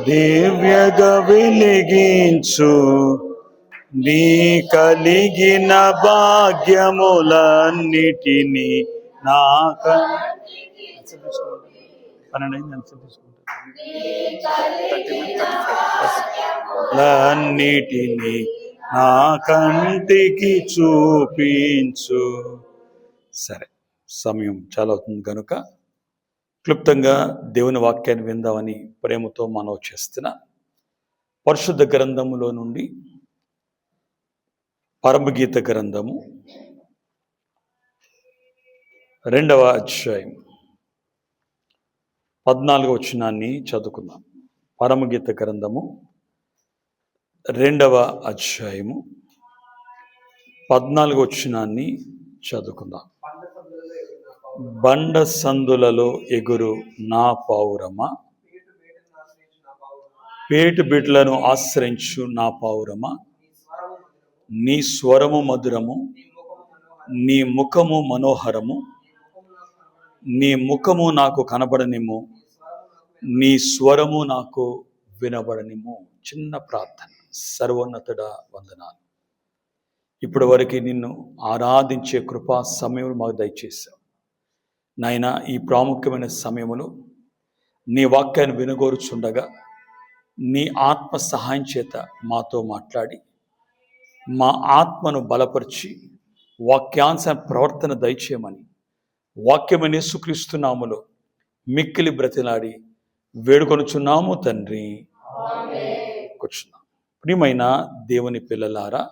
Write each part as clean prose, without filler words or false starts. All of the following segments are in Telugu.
దివ్యగా వెలిగించు నీ కలిగిన భాగ్యములన్నిటినీ నాక అన్నిటినీ నా కంటికి చూపించు. సరే, సమయం చాలా అవుతుంది కనుక క్లుప్తంగా దేవుని వాక్యాన్ని విందామని ప్రేమతో మనవి చేస్తున్నా. పరిశుద్ధ గ్రంథములో నుండి పరమగీత గ్రంథము 2వ అధ్యాయం 14వ వచనాన్ని చదువుకుందాం. పరమగీత గ్రంథము 2వ అధ్యాయము 14వ వచనాన్ని చదువుకుందాం. బండ సందులలో ఎగురు నా పావురమా, పేటు బిడ్లను ఆశ్రయించు నా పావురమా, నీ స్వరము మధురము, నీ ముఖము మనోహరము, నీ ముఖము నాకు కనబడనిము, నీ స్వరము నాకు వినబడనిము. చిన్న ప్రార్థన. సర్వోన్నతుడా, వందనాలు. ఇప్పటి వరకు నిన్ను ఆరాధించే కృపా సమయం మాకు దయచేశావు నాయన. ఈ ప్రాముఖ్యమైన సమయంలో నీ వాక్యాన్ని వినగోరుచుండగా నీ ఆత్మ సహాయం చేత మాతో మాట్లాడి మా ఆత్మను బలపరిచి వాక్యాంశ ప్రవర్తన దయచేయమని వాక్యమని యేసుక్రీస్తు నామములో మిక్కిలి బ్రతిలాడి వేడుకొనుచున్నాము తండ్రి. కూర్చున్నాం. ప్రియమైన దేవుని పిల్లలారా,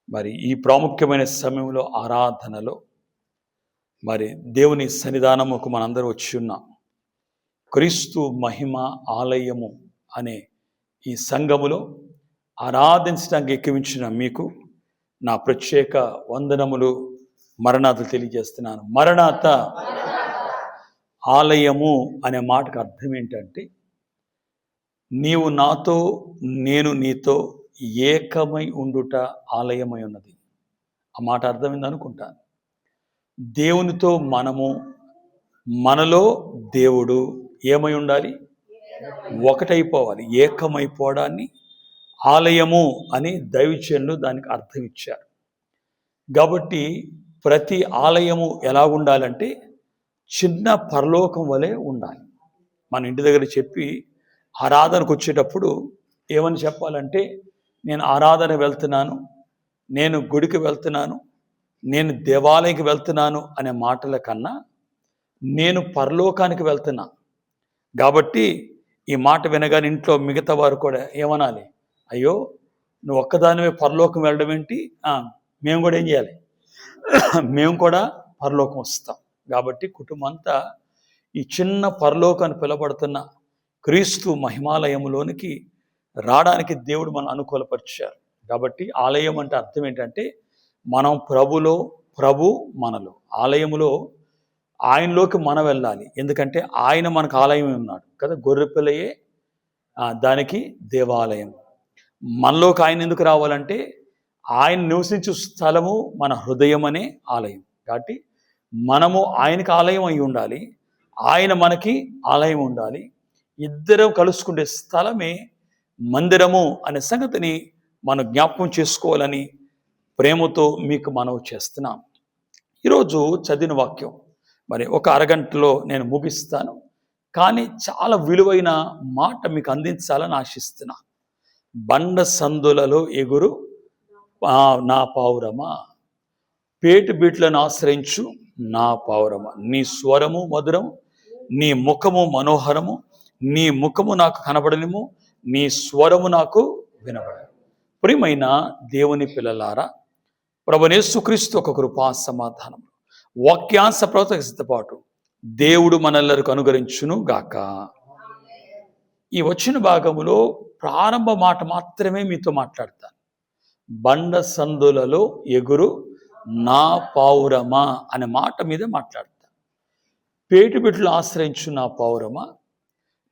మరి ఈ ప్రాముఖ్యమైన సమయంలో ఆరాధనలో మరి దేవుని సన్నిధానముకు మనందరూ వచ్చి ఉన్నాం. క్రీస్తు మహిమ ఆలయము అనే ఈ సంఘములో ఆరాధించడానికి ఎక్కించిన మీకు నా ప్రత్యేక వందనములు, మరణాతలు తెలియజేస్తున్నాను. మరణాత ఆలయము అనే మాటకు అర్థం ఏంటంటే, నీవు నాతో నేను నీతో ఏకమై ఉండుట ఆలయమై ఉన్నది. ఆ మాట అర్థమైంది అనుకుంటాను. దేవునితో మనము, మనలో దేవుడు ఏమై ఉండాలి? ఒకటైపోవాలి. ఏకమైపోవడాన్ని ఆలయము అని దైవజనులు దానికి అర్థం ఇచ్చారు. కాబట్టి ప్రతి ఆలయము ఎలా ఉండాలంటే చిన్న పరలోకం వలె ఉండాలి. మన ఇంటి దగ్గర చెప్పి ఆరాధనకు వచ్చేటప్పుడు ఏమని చెప్పాలంటే, నేను ఆరాధన వెళ్తున్నాను, నేను గుడికి వెళ్తున్నాను, నేను దేవాలయానికి వెళ్తున్నాను అనే మాటల కన్నా నేను పరలోకానికి వెళ్తున్నా. కాబట్టి ఈ మాట వినగానే ఇంట్లో మిగతా వారు కూడా ఏమనాలి? అయ్యో, నువ్వు ఒక్కదానివే పరలోకం వెళ్ళడం ఏంటి? మేము కూడా ఏం చేయాలి? మేము కూడా పరలోకం వస్తాం. కాబట్టి కుటుంబం అంతా ఈ చిన్న పరలోకాన్ని పిలబడుతున్న క్రీస్తు మహిమాలయంలోనికి రావడానికి దేవుడు మనం అనుకూలపరిచారు. కాబట్టి ఆలయం అంటే అర్థం ఏంటంటే, మనం ప్రభులో, ప్రభు మనలో, ఆలయములో ఆయనలోకి మనం వెళ్ళాలి. ఎందుకంటే ఆయన మనకు ఆలయమే ఉన్నాడు కదా. గొర్రెపిల్లయే దానికి దేవాలయం. మనలోకి ఆయన ఎందుకు రావాలంటే, ఆయన నివసించే స్థలము మన హృదయం అనే ఆలయం. కాబట్టి మనము ఆయనకి ఆలయం అయి ఉండాలి, ఆయన మనకి ఆలయం ఉండాలి. ఇద్దరం కలుసుకునే స్థలమే మందిరము అనే సంగతిని మనం జ్ఞాపకం చేసుకోవాలని ప్రేమతో మీకు మనవి చేస్తున్నాం. ఈరోజు చదివిన వాక్యం మరి ఒక అరగంటలో నేను ముగిస్తాను, కానీ చాలా విలువైన మాట మీకు అందించాలని ఆశిస్తున్నా. బండ సందులలో ఎగురు నా పావురమా, పేటు బిడ్లను ఆశ్రయించు నా పావురమా, నీ స్వరము మధురం, నీ ముఖము మనోహరము, నీ ముఖము నాకు కనబడనిము, నీ స్వరము నాకు వినబడను. ప్రియమైన దేవుని పిల్లలారా, ప్రభువైన యేసుక్రీస్తు ఒక కృపా సమాధానం వాక్యాంశ ప్రవర్తక సిద్ధపాటు దేవుడు మనల్లరికి అనుగ్రహించును గాక. ఈ వచ్చిన భాగములో ప్రారంభ మాట మాత్రమే మీతో మాట్లాడతాను. బండ సందులలో ఎగురు నా పావురమా అనే మాట మీద మాట్లాడతాను. పేటు బిడ్డలు ఆశ్రయించు నా పావురమా,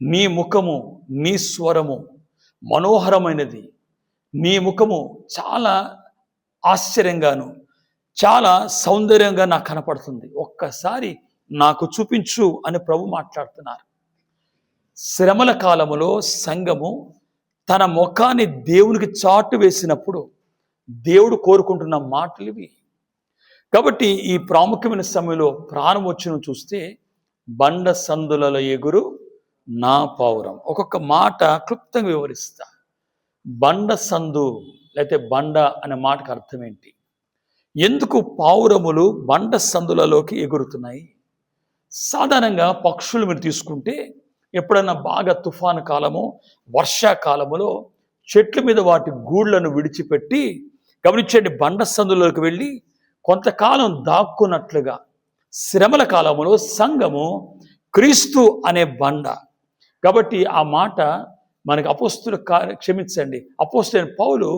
నీ ముఖము, నీ స్వరము మనోహరమైనది. నీ ముఖము చాలా ఆశ్చర్యంగాను, చాలా సౌందర్యంగా నాకు కనపడుతుంది. ఒక్కసారి నాకు చూపించు అని ప్రభు మాట్లాడుతున్నారు. శ్రమల కాలములో సంఘము తన ముఖాన్ని దేవునికి చాటు వేసినప్పుడు దేవుడు కోరుకుంటున్న మాటలు ఇవి. కాబట్టి ఈ ప్రాముఖ్యమైన సమయంలో ప్రాణం వచ్చిన చూస్తే బండ సందులలో ఎగురు నా పావురం. ఒక్కొక్క మాట క్లుప్తంగా వివరిస్తా. బండ సందు లేకపోతే బండ అనే మాటకు అర్థం ఏంటి? ఎందుకు పావురములు బండ సందులలోకి ఎగురుతున్నాయి? సాధారణంగా పక్షులు మీరు తీసుకుంటే ఎప్పుడన్నా బాగా తుఫాను కాలము, వర్షాకాలములో చెట్ల మీద వాటి గూళ్ళను విడిచిపెట్టి గమనించండి బండ సందులోకి వెళ్ళి కొంతకాలం దాక్కున్నట్లుగా శ్రమల కాలములో సంఘము క్రీస్తు అనే బండ. కాబట్టి ఆ మాట మనకి అపోస్తలుడైన పౌలు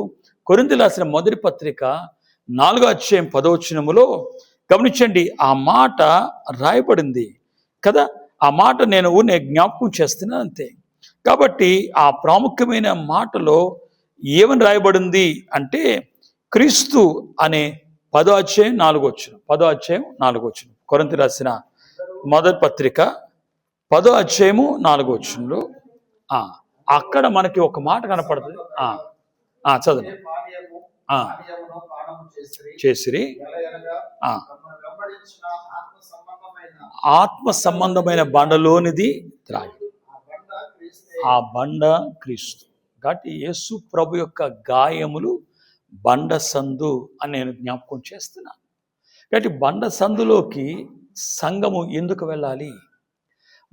కొరింథీయులకు రాసిన మొదటి పత్రిక 4వ అధ్యాయం 10వ వచనములో గమనించండి ఆ మాట రాయబడింది కదా. ఆ మాట నేను జ్ఞాపకం చేస్తున్నాను అంతే. కాబట్టి ఆ ప్రాముఖ్యమైన మాటలో ఏమని రాయబడింది అంటే క్రీస్తు అనే 10వ అధ్యాయం 4వ వచనం. 10వ అధ్యాయం 4వ వచనం కొరింథీయులకు రాసిన మొదటి పత్రిక 10వ అధ్యాయము 4వ వచనంలో అక్కడ మనకి ఒక మాట కనపడుతుంది. చదువు. చేసిరి ఆత్మ సంబంధమైన బండలోనిది త్రాగి. ఆ బండ క్రీస్తు. కాబట్టి యేసు ప్రభు యొక్క గాయములు బండ సందు అని నేను జ్ఞాపకం చేస్తున్నాను. కాబట్టి బండ సందులోకి సంఘము ఎందుకు వెళ్ళాలి?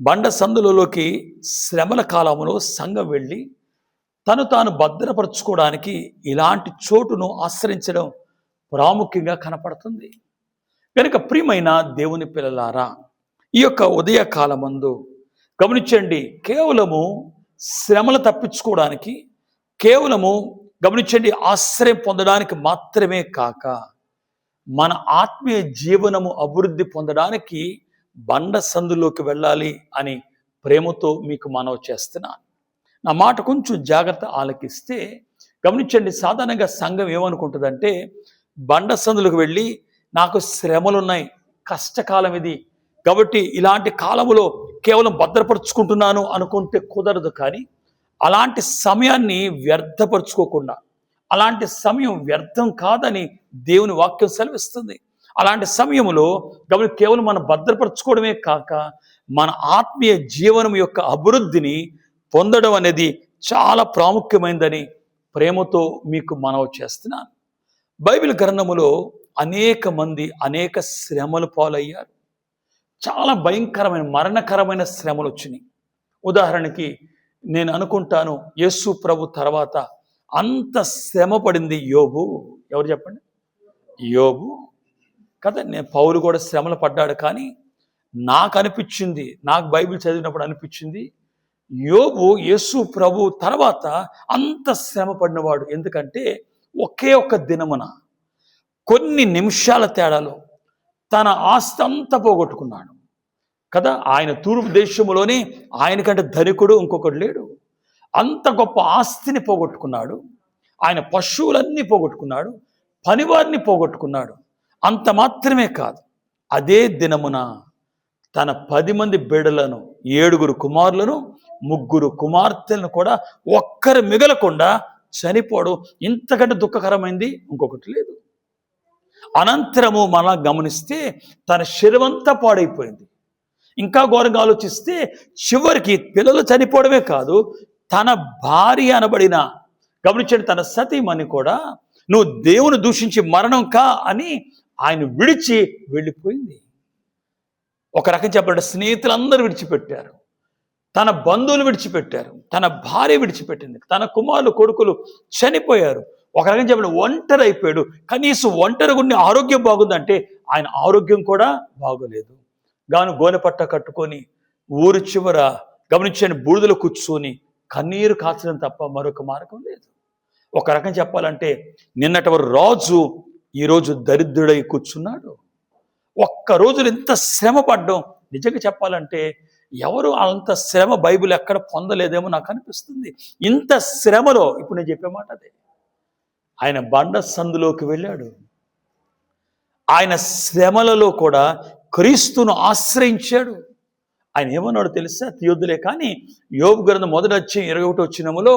బండ సందులలోకి శ్రమల కాలంలో సంఘం వెళ్ళి తను తాను భద్రపరచుకోవడానికి ఇలాంటి చోటును ఆశ్రయించడం ప్రాముఖ్యంగా కనపడుతుంది. కనుక ప్రియమైన దేవుని పిల్లలారా, ఈ యొక్క ఉదయకాలమందు గమనించండి, కేవలము శ్రమలు తప్పించుకోవడానికి, కేవలము గమనించండి ఆశ్రయం పొందడానికి మాత్రమే కాక మన ఆత్మీయ జీవనము అభివృద్ధి పొందడానికి బండ సందులోకి వెళ్ళాలి అని ప్రేమతో మీకు మనవి చేస్తున్నాను. నా మాట కొంచెం జాగ్రత్త ఆలకిస్తే గమనించండి, సాధారణంగా సంఘం ఏమనుకుంటుందంటే బండ సందులకు వెళ్ళి నాకు శ్రమలున్నాయి, కష్టకాలం ఇది, కాబట్టి ఇలాంటి కాలములో కేవలం భద్రపరుచుకుంటున్నాను అనుకుంటే కుదరదు. కానీ అలాంటి సమయాన్ని వ్యర్థపరుచుకోకుండా, అలాంటి సమయం వ్యర్థం కాదని దేవుని వాక్యం సెలవిస్తుంది. అలాంటి సమయంలో కేవలం మనం భద్రపరచుకోవడమే కాక మన ఆత్మీయ జీవనం యొక్క అభివృద్ధిని పొందడం అనేది చాలా ప్రాముఖ్యమైనదని ప్రేమతో మీకు మనవి చేస్తున్నాను. బైబిల్ గ్రంథములో అనేక మంది అనేక శ్రమలు పాలయ్యారు. చాలా భయంకరమైన మరణకరమైన శ్రమలు వచ్చినాయి. ఉదాహరణకి నేను అనుకుంటాను యేసు ప్రభు తర్వాత అంత శ్రమ పడింది యోబు. ఎవరు చెప్పండి? యోబు కదా. పౌలు కూడా శ్రమలు పడ్డాడు. కానీ నాకు అనిపించింది, నాకు బైబిల్ చదివినప్పుడు అనిపించింది యోబు యేసు ప్రభు తర్వాత అంత శ్రమ పడినవాడు. ఎందుకంటే ఒకే ఒక్క దినమున కొన్ని నిమిషాల తేడాలో తన ఆస్తి అంతా పోగొట్టుకున్నాడు కదా. ఆయన తూర్పు దేశంలోనే ఆయనకంటే ధనికుడు ఇంకొకడు లేడు. అంత గొప్ప ఆస్తిని పోగొట్టుకున్నాడు. ఆయన పశువులన్నీ పోగొట్టుకున్నాడు, పనివారిని పోగొట్టుకున్నాడు. అంత మాత్రమే కాదు, అదే దినమున తన 10 మంది బిడ్డలను, 7 కుమారులను, 3 కుమార్తెలను కూడా ఒక్కరు మిగలకుండా చనిపోవడం ఇంతకంటే దుఃఖకరమైంది ఇంకొకటి లేదు. అనంతరము మనం గమనిస్తే తన శరీరమంతా పాడైపోయింది. ఇంకా ఘోరంగా ఆలోచిస్తే చివరికి పిల్లలు చనిపోవడమే కాదు, తన భార్య అనబడిన గమనించండి తన సతీమణి కూడా నువ్వు దేవుని దూషించి మరణం కా అని ఆయన విడిచి వెళ్ళిపోయింది. ఒక రకం చెప్పాలంటే స్నేహితులందరూ విడిచిపెట్టారు, తన బంధువులు విడిచిపెట్టారు, తన భార్య విడిచిపెట్టింది, తన కుమారులు కొడుకులు చనిపోయారు. ఒక రకం చెప్పండి ఒంటరి అయిపోయాడు. కనీసం ఒంటరిగా ఉండి ఆరోగ్యం బాగుందంటే ఆయన ఆరోగ్యం కూడా బాగోలేదు. గోనె పట్ట కట్టుకొని ఊరు చివర గమనించండి బూడిదలో కూర్చొని కన్నీరు కాచడం తప్ప మరొక మార్గం లేదు. ఒక రకం చెప్పాలంటే నిన్నటి రాజు ఈరోజు దరిద్రుడై కూర్చున్నాడు. ఒక్క రోజులు ఇంత శ్రమ పడ్డం నిజంగా చెప్పాలంటే ఎవరు అంత శ్రమ బైబిల్ ఎక్కడ పొందలేదేమో నాకు అనిపిస్తుంది. ఇంత శ్రమలో ఇప్పుడు నేను చెప్పే మాట అదే, ఆయన బండ సందులోకి వెళ్ళాడు. ఆయన శ్రమలలో కూడా క్రీస్తును ఆశ్రయించాడు. ఆయన ఏమన్నాడు తెలుసా? తీయొద్దులే కానీ యోబు గ్రంథం 21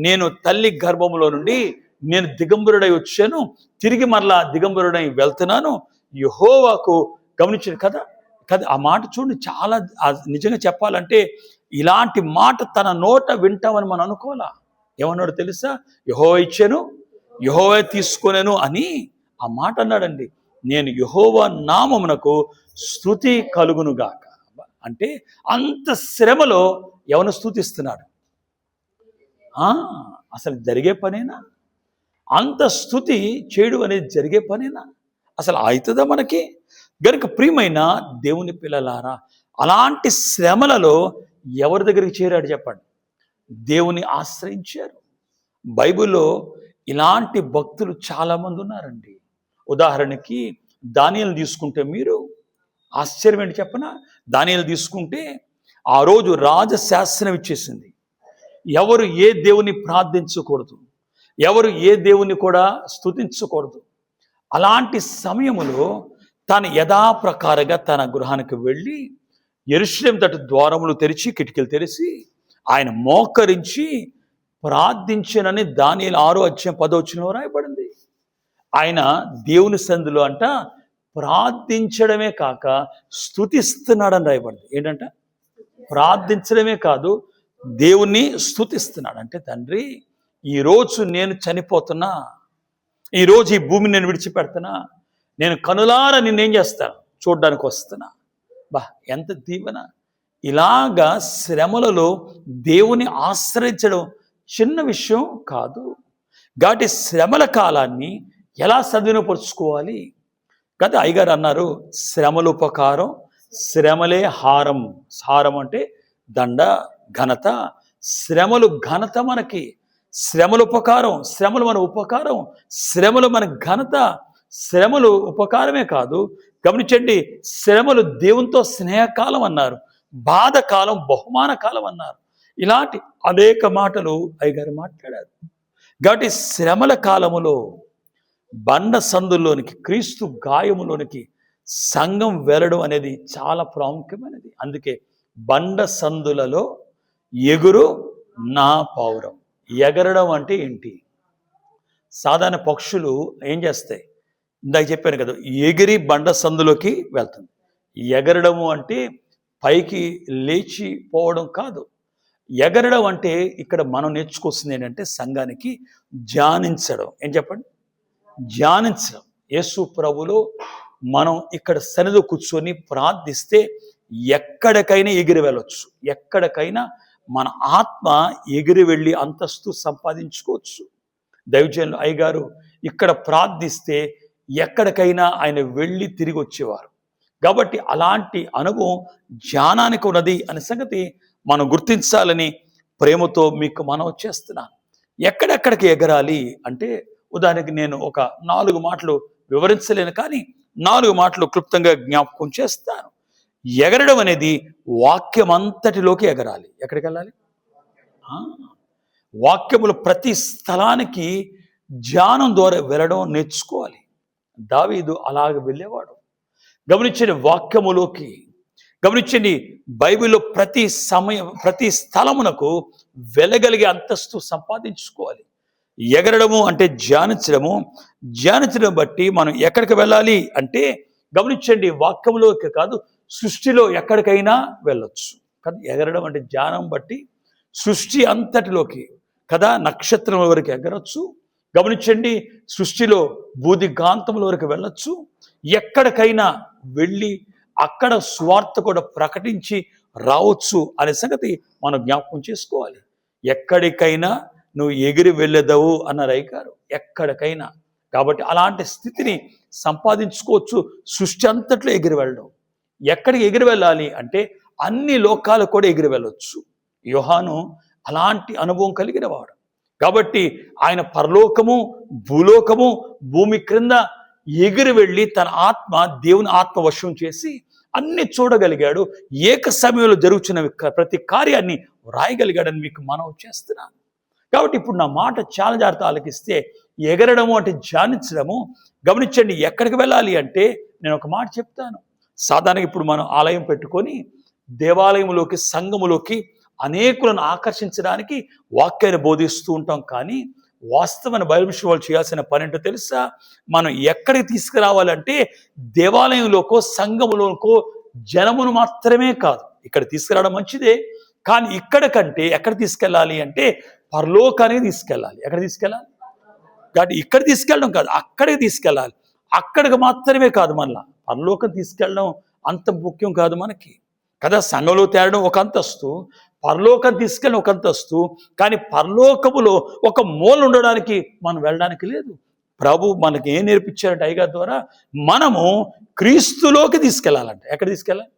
నేను తల్లి గర్భములో నుండి నేను దిగంబరుడై వచ్చాను, తిరిగి మరలా దిగంబరుడై వెళ్తున్నాను, యెహోవాకు గమనించాడు కదా. కదా ఆ మాట చూడండి, చాలా నిజంగా చెప్పాలంటే ఇలాంటి మాట తన నోట వింటామని మనం అనుకోవాలా. ఏమన్నాడు తెలుసా? యెహోవా ఇచ్చాను, యెహోవా తీసుకొనెను అని ఆ మాట అన్నాడండి. నేను యెహోవా నామమునకు స్తుతి కలుగునుగాక. అంటే అంత శ్రమలో ఎవరు స్తుతిస్తున్నాడు? అసలు జరిగే పనేనా? అంత స్తుతి చేయడం అనేది జరిగే పనేనా? అసలు అవుతుందా మనకి? గనుక ప్రియమైన దేవుని పిల్లలారా, అలాంటి శ్రమలలో ఎవరి దగ్గరికి చేరాడు చెప్పండి? దేవుని ఆశ్రయించారు. బైబిల్లో ఇలాంటి భక్తులు చాలామంది ఉన్నారండి. ఉదాహరణకి దానియేలు తీసుకుంటే మీరు ఆశ్చర్యం ఏంటి చెప్పనా? దానియేలు తీసుకుంటే ఆ రోజు రాజశాసనం ఇచ్చేసింది, ఎవరు ఏ దేవుని ప్రార్థించకూడదు, ఎవరు ఏ దేవుని కూడా స్తుతించకూడదు. అలాంటి సమయములో తను యథాప్రకారంగా తన గృహానికి వెళ్ళి యెరూషలేము తట్టు ద్వారములు తెరిచి కిటికీలు తెరిచి ఆయన మోకరించి ప్రార్థించనని దానియేలు 6:10 రాయబడింది. ఆయన దేవుని సందులో అంట ప్రార్థించడమే కాక స్తుతిస్తున్నాడని రాయబడింది. ఏంటంట? ప్రార్థించడమే కాదు, దేవుణ్ణి స్తుతిస్తున్నాడు. అంటే తండ్రి, ఈరోజు నేను చనిపోతున్నా, ఈరోజు ఈ భూమిని నేను విడిచిపెడుతున్నా, నేను కనులారా నిన్నేం చేస్తాను? చూడ్డానికి వస్తున్నా. ఎంత దీవెన! ఇలాగా శ్రమలలో దేవుని ఆశ్రయించడం చిన్న విషయం కాదు. కాబట్టి శ్రమల కాలాన్ని ఎలా సద్వినియోగపరుచుకోవాలి కదా. అయ్యగారు అన్నారు, శ్రమలు ఉపకారం, శ్రమలే హారం. హారం అంటే దండ, ఘనత. శ్రమలు ఘనత మనకి, శ్రమలు ఉపకారం, శ్రమలు మన ఉపకారం, శ్రమలు మన ఘనత. శ్రమలు ఉపకారమే కాదు, గమనించండి, శ్రమలు దేవునితో స్నేహకాలం అన్నారు, బాధకాలం బహుమాన కాలం అన్నారు. ఇలాంటి అనేక మాటలు అయ్యగారు మాట్లాడారు. కాబట్టి శ్రమల కాలములో బండ సందుల్లోనికి, క్రీస్తు గాయములోనికి సంఘం వెళ్ళడం అనేది చాలా ప్రాముఖ్యమైనది. అందుకే బండ సందులలో ఎగురు నా పావురం. ఎగరడం అంటే ఏంటి? సాధారణ పక్షులు ఏం చేస్తాయి? ఇందాక చెప్పాను కదా, ఎగిరి బండ సందులోకి వెళ్తుంది. ఎగరడము అంటే పైకి లేచిపోవడం కాదు. ఎగరడం అంటే ఇక్కడ మనం నేర్చుకొస్తుంది ఏంటంటే సంఘానికి ధ్యానించడం. ఏం చెప్పండి? ధ్యానించడం. యేసు ప్రభులో మనం ఇక్కడ సన్నిధిలో కూర్చొని ప్రార్థిస్తే ఎక్కడికైనా ఎగిరి వెళ్ళొచ్చు, ఎక్కడికైనా మన ఆత్మ ఎగిరి వెళ్ళి అంతస్తు సంపాదించుకోవచ్చు. దైవజనులు అయ్యగారు ఇక్కడ ప్రార్థిస్తే ఎక్కడికైనా ఆయన వెళ్ళి తిరిగి వచ్చేవారు. కాబట్టి అలాంటి అనుభవం ధ్యానానికి ఉన్నది అనే సంగతి మనం గుర్తించాలని ప్రేమతో మీకు మనవి చేస్తున్నాను. ఎక్కడెక్కడికి ఎగరాలి అంటే, ఉదాహరణకి నేను ఒక 4 మాటలు వివరించలేను, కానీ 4 మాటలు క్లుప్తంగా జ్ఞాపకం చేస్తాను. ఎగరడం అనేది వాక్యం అంతటిలోకి ఎగరాలి. ఎక్కడికి వెళ్ళాలి? వాక్యములు ప్రతి స్థలానికి ధ్యానం ద్వారా వెళ్ళడం నేర్చుకోవాలి. దావీదు అలాగ వెళ్ళేవాడు. గమనించండి, వాక్యములోకి గమనించండి, బైబిల్లో ప్రతి సమయం ప్రతి స్థలమునకు వెళ్ళగలిగే అంతస్తు సంపాదించుకోవాలి. ఎగరడము అంటే ధ్యానించడము. ధ్యానించడం బట్టి మనం ఎక్కడికి వెళ్ళాలి అంటే, గమనించండి, వాక్యములోకి కాదు, సృష్టిలో ఎక్కడికైనా వెళ్ళొచ్చు కదా. ఎగరడం అంటే ధ్యానం బట్టి సృష్టి అంతటిలోకి కదా, నక్షత్రం వరకు ఎగరొచ్చు. గమనించండి, సృష్టిలో భూదిగాంతముల వరకు వెళ్ళొచ్చు. ఎక్కడికైనా వెళ్ళి అక్కడ స్వార్థ కూడా ప్రకటించి రావచ్చు అనే సంగతి మనం జ్ఞాపకం చేసుకోవాలి. ఎక్కడికైనా నువ్వు ఎగిరి వెళ్ళేదవు అన్నారు అయ్యగారు, ఎక్కడికైనా. కాబట్టి అలాంటి స్థితిని సంపాదించుకోవచ్చు. సృష్టి అంతట్లో ఎగిరి వెళ్ళడం. ఎక్కడికి ఎగిరి వెళ్ళాలి అంటే అన్ని లోకాలకు కూడా ఎగిరి వెళ్ళొచ్చు. యోహాను అలాంటి అనుభవం కలిగిన వాడు. కాబట్టి ఆయన పరలోకము, భూలోకము, భూమి క్రింద ఎగిరి వెళ్ళి తన ఆత్మ దేవుని ఆత్మ వశం చేసి అన్ని చూడగలిగాడు. ఏక సమయంలో జరుగుతున్న ప్రతి కార్యాన్ని రాయగలిగాడని మీకు మనవి చేస్తున్నాను. కాబట్టి ఇప్పుడు నా మాట చాలా జాగ్రత్త ఆలకిస్తే, ఎగరడము అంటే ధ్యానించడము. గమనించండి, ఎక్కడికి వెళ్ళాలి అంటే నేను ఒక మాట చెప్తాను. సాధారణంగా ఇప్పుడు మనం ఆలయం పెట్టుకొని దేవాలయంలోకి, సంఘములోకి అనేకులను ఆకర్షించడానికి వాక్యాన్ని బోధిస్తూ ఉంటాం. కానీ వాస్తవమైన బైబిల్ విషయం వాళ్ళు చేయాల్సిన పని ఏంటో తెలుసా? మనం ఎక్కడికి తీసుకురావాలంటే దేవాలయంలోకో, సంఘములోకో జనమును మాత్రమే కాదు. ఇక్కడ తీసుకురావడం మంచిదే, కానీ ఇక్కడ కంటే ఎక్కడ తీసుకెళ్ళాలి అంటే పరలోకానికి తీసుకెళ్ళాలి. ఎక్కడ తీసుకెళ్ళాలి? కాబట్టి ఇక్కడ తీసుకెళ్ళడం కాదు, అక్కడికి తీసుకెళ్ళాలి. అక్కడికి మాత్రమే కాదు, మళ్ళా పరలోకం తీసుకెళ్ళడం అంత ముఖ్యం కాదు మనకి కదా. సంఘంలో తేరడం ఒక అంతస్తు, పరలోకం తీసుకెళ్ళడం ఒక అంతస్తు. కానీ పరలోకములో ఒక మూల ఉండడానికి మనం వెళ్ళడానికి లేదు. ప్రభు మనకి ఏం నేర్పించారంటే అయ్యగారి ద్వారా, మనము క్రీస్తులోకి తీసుకెళ్ళాలంట. ఎక్కడ తీసుకెళ్ళాలి?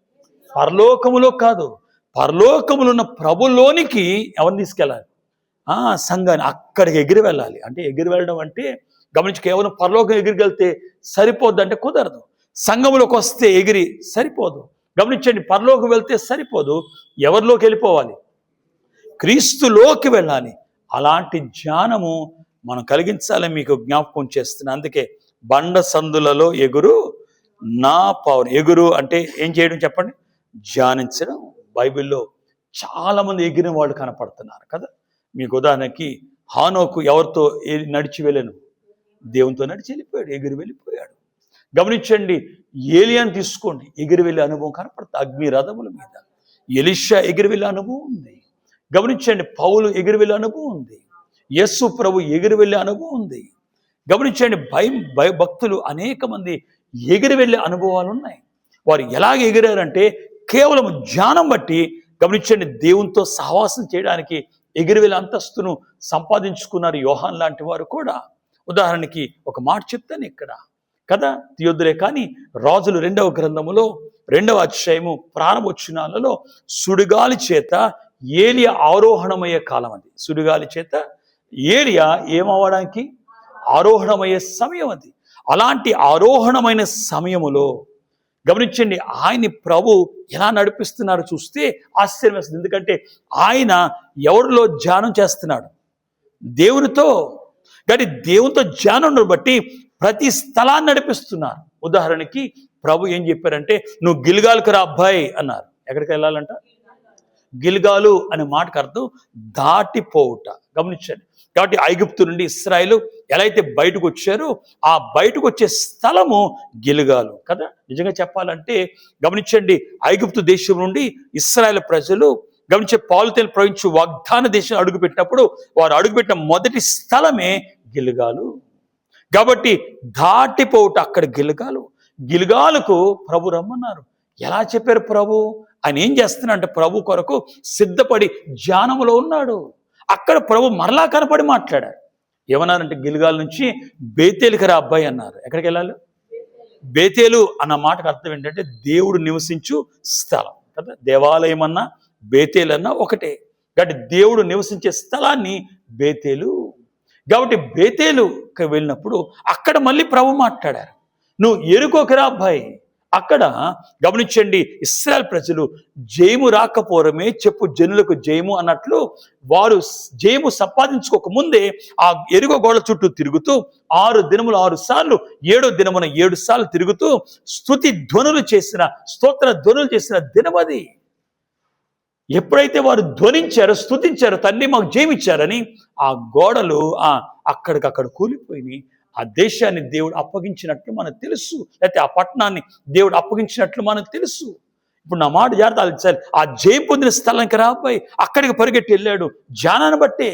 పరలోకములో కాదు, పరలోకములో ఉన్న ప్రభులోనికి ఎవరిని తీసుకెళ్ళాలి? సంఘాన్ని. అక్కడికి ఎగిరి వెళ్ళాలి. అంటే ఎగిరి వెళ్ళడం అంటే గమనించి, కేవలం పరలోకం ఎగిరికి వెళ్తే సరిపోద్దు అంటే కుదరదు. సంఘములోకి వస్తే ఎగిరి సరిపోదు. గమనించండి, పరలోకి వెళ్తే సరిపోదు. ఎవరిలోకి వెళ్ళిపోవాలి? క్రీస్తులోకి వెళ్ళాలి. అలాంటి జ్ఞానము మనం కలిగించాలని మీకు జ్ఞాపకం చేస్తున్నాను. అందుకే బండ సందులలో ఎగురు నా పవన్. ఎగురు అంటే ఏం చేయడం చెప్పండి? ధ్యానించడం. బైబిల్లో చాలామంది ఎగిరిన వాళ్ళు కనపడుతున్నారు కదా. మీకు ఉదాహరణకి హానోకు ఎవరితో నడిచి వెళ్ళాను? దేవునితో నడిచి వెళ్ళిపోయాడు, ఎగిరి వెళ్ళిపోయాడు. గమనించండి, ఏలియాని తీసుకోండి, ఎగిరి వెళ్ళే అనుభవం కనపడుతుంది అగ్ని రథముల మీద. ఎలీషా ఎగిరి వెళ్ళే అనుభవం ఉంది. గమనించండి, పౌలు ఎగిరి వెళ్ళే అనుభవం ఉంది. యేసు ప్రభు ఎగిరి వెళ్ళే అనుభవం ఉంది. గమనించండి, భక్తులు అనేక మంది ఎగిరి వెళ్ళే అనుభవాలు ఉన్నాయి. వారు ఎలాగ ఎగిరారంటే కేవలం జ్ఞానం బట్టి. గమనించండి, దేవునితో సహవాసం చేయడానికి ఎగిరి వెళ్ళే అంతస్తును సంపాదించుకున్నారు యోహాన్ లాంటి వారు కూడా. ఉదాహరణకి ఒక మాట చెప్తాను ఇక్కడ కదా, తీయొద్దులే కానీ రాజులు 2వ గ్రంథములో 2వ అధ్యాయము ప్రారంభోచనాలలో సుడిగాలి చేత ఏలియా ఆరోహణమయ్యే కాలం అది. సుడిగాలి చేత ఏలియా ఏమవ్వడానికి? ఆరోహణమయ్యే సమయం అది. అలాంటి ఆరోహణమైన సమయములో గమనించండి, ఆయన్ని ప్రభు ఎలా నడిపిస్తున్నారు చూస్తే ఆశ్చర్యం వేస్తుంది. ఎందుకంటే ఆయన ఎవరిలో ధ్యానం చేస్తున్నాడు? దేవునితో. కాబట్టి దేవునితో ధ్యానం బట్టి ప్రతి స్థలాన్ని నడిపిస్తున్నారు. ఉదాహరణకి ప్రభు ఏం చెప్పారంటే, నువ్వు గిల్గాలుకు రా అబ్బాయి అన్నారు. ఎక్కడికి వెళ్ళాలంట? గిల్గాలు అనే మాటకు అర్థం దాటిపోవుట. గమనించండి, కాబట్టి ఐగుప్తు నుండి ఇశ్రాయేలు ఎలా అయితే బయటకు వచ్చారో ఆ బయటకు వచ్చే స్థలము గిల్గాలు కదా. నిజంగా చెప్పాలంటే గమనించండి, ఐగుప్తు దేశం నుండి ఇశ్రాయేలు ప్రజలు గమనించే పాలుతేలు ప్రవహించి వాగ్దాన దేశం అడుగుపెట్టినప్పుడు వారు అడుగుపెట్టిన మొదటి స్థలమే గిల్గాలు. కాబట్టి దాటిపోవుట అక్కడ గిల్గాలు. గిల్గాలుకు ప్రభు రమ్మన్నారు. ఎలా చెప్పారు ప్రభు? ఆయన ఏం చేస్తున్నాడంటే ప్రభు కొరకు సిద్ధపడి ధ్యానములో ఉన్నాడు. అక్కడ ప్రభు మరలా కనపడి మాట్లాడారు. ఏమన్నారంటే, గిల్గాల్ నుంచి బేతేలుకి రా అబ్బాయి అన్నారు. ఎక్కడికి వెళ్ళాలి? బేతేలు అన్న మాటకు అర్థం ఏంటంటే దేవుడు నివసించు స్థలం కదా. దేవాలయం అన్నా బేతేలు అన్నా ఒకటే. కాబట్టి దేవుడు నివసించే స్థలాన్ని బేతేలు. కాబట్టి బేతేలుకి వెళ్ళినప్పుడు అక్కడ మళ్ళీ ప్రభు మాట్లాడారు. నువ్వు ఎరుకోకి రా అబ్బాయి. అక్కడ గమనించండి, ఇశ్రాయేల్ ప్రజలు జయము రాకపోవడమే చెప్పు జనులకు జయము అన్నట్లు వారు జయము సంపాదించుకోక ముందే ఆ ఎరుగో గోడ చుట్టూ తిరుగుతూ 6 దినములు 6 సార్లు, 7వ దినమున 7 సార్లు తిరుగుతూ స్తుతి ధ్వనులు చేసిన, స్తోత్ర ధ్వనులు చేసిన దినమది. ఎప్పుడైతే వారు ధ్వనించారో, స్తుతించారో, తండ్రి మాకు జయమిచ్చారని ఆ గోడలు అక్కడికక్కడ కూలిపోయినాయి. ఆ దేశాన్ని దేవుడు అప్పగించినట్లు మనకు తెలుసు, లేకపోతే ఆ పట్టణాన్ని దేవుడు అప్పగించినట్లు మనకు తెలుసు. ఇప్పుడు నా మాట జాగ్రత్త ఆలోచించాలి. ఆ జయం పొందిన స్థలానికి రా అబ్బాయి. అక్కడికి పరిగెట్టి వెళ్ళాడు జ్ఞానాన్ని బట్టే.